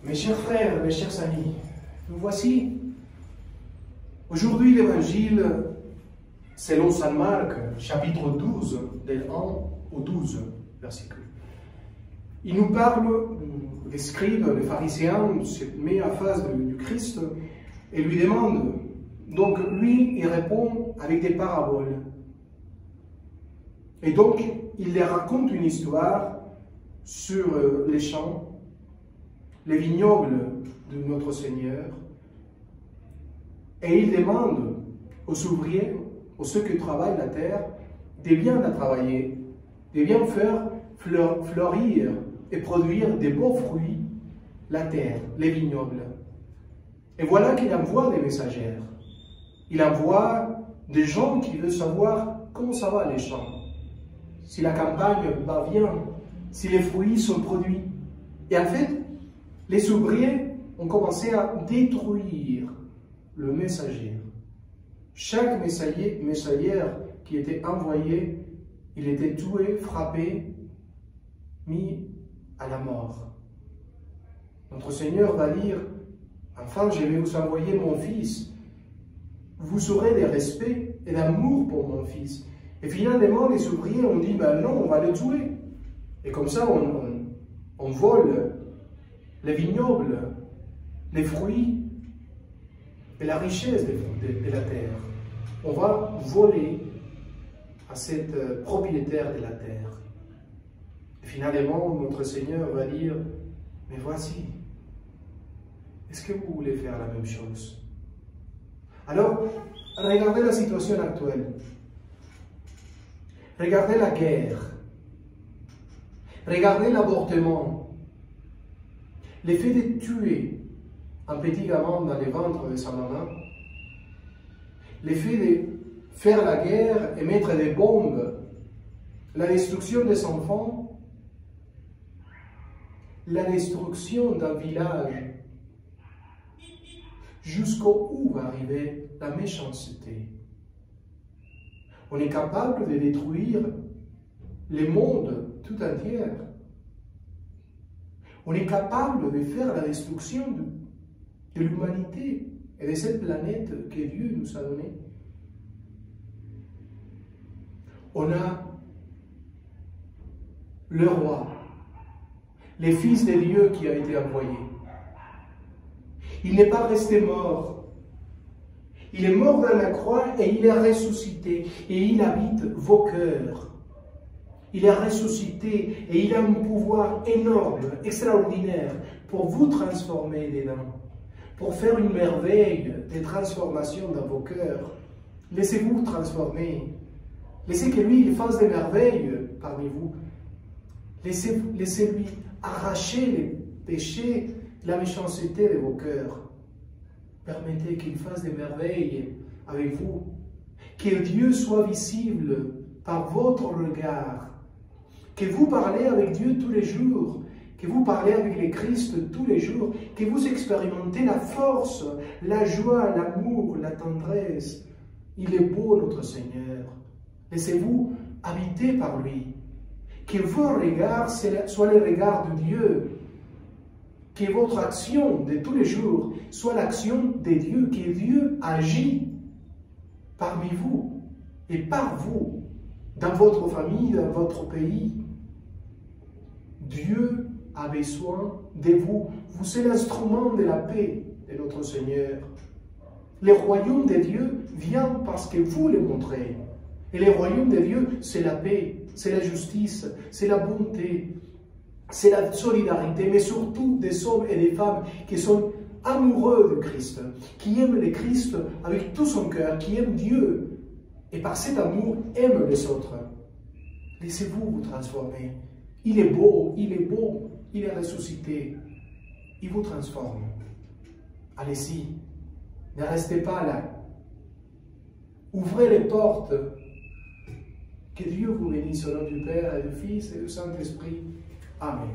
Mes chers frères, mes chers amis, nous voici. Aujourd'hui, l'Évangile, selon Saint Marc, chapitre 12, del 1 au 12 versets. Il nous parle, les scribes, les pharisiens, se mettent à face du Christ et lui demandent. Donc, lui, il répond avec des paraboles. Et donc, il leur raconte une histoire sur les champs, les vignobles de notre Seigneur. Et il demande aux ouvriers, aux ceux qui travaillent la terre, de bien la travailler, de bien faire fleurir et produire de beaux fruits la terre, les vignobles. Et voilà qu'il envoie des messagères. Il envoie des gens qui veulent savoir comment ça va les champs, si la campagne va bien, si les fruits sont produits. Et en fait, les ouvriers ont commencé à détruire le messager. Chaque messagère qui était envoyé, il était tué, frappé, mis à la mort. Notre Seigneur va dire, enfin, je vais vous envoyer mon Fils. Vous aurez des respects et d'amour pour mon Fils. Et finalement, les ouvriers ont dit, ben non, on va le tuer. Et comme ça, on vole les vignobles, les fruits et la richesse de la terre. On va voler à cette propriétaire de la terre. Et finalement, notre Seigneur va dire, mais voici, est-ce que vous voulez faire la même chose? Alors, regardez la situation actuelle. Regardez la guerre. Regardez l'avortement. Le fait de tuer un petit gamin dans le ventre de sa maman. Le fait de faire la guerre et mettre des bombes. La destruction des enfants. La destruction d'un village. Jusqu'où va arriver la méchanceté. On est capable de détruire le monde tout entier. On est capable de faire la destruction de l'humanité et de cette planète que Dieu nous a donnée. On a le roi, le Fils de Dieu qui a été envoyé. Il n'est pas resté mort. Il est mort dans la croix et il est ressuscité. Et il habite vos cœurs. Il est ressuscité et il a un pouvoir énorme, extraordinaire, pour vous transformer dedans. Pour faire une merveille de transformation dans vos cœurs. Laissez-vous transformer. Laissez que lui, il fasse des merveilles parmi vous. Laissez-lui arracher les péchés, la méchanceté de vos cœurs. Permettez qu'il fasse des merveilles avec vous. Que Dieu soit visible par votre regard. Que vous parlez avec Dieu tous les jours. Que vous parlez avec le Christ tous les jours. Que vous expérimentez la force, la joie, l'amour, la tendresse. Il est beau, notre Seigneur. Laissez-vous habiter par lui. Que vos regards soient les regards de Dieu. Que votre action de tous les jours soit l'action de Dieu, que Dieu agit parmi vous et par vous, dans votre famille, dans votre pays. Dieu a besoin de vous. Vous êtes l'instrument de la paix de notre Seigneur. Le royaume de Dieu vient parce que vous le montrez. Et le royaume de Dieu, c'est la paix, c'est la justice, c'est la bonté. C'est la solidarité, mais surtout des hommes et des femmes qui sont amoureux de Christ, qui aiment le Christ avec tout son cœur, qui aiment Dieu, et par cet amour aiment les autres. Laissez-vous vous transformer. Il est beau, il est bon, il est ressuscité. Il vous transforme. Allez-y, ne restez pas là. Ouvrez les portes. Que Dieu vous bénisse au nom du Père et du Fils et du Saint-Esprit. Amen.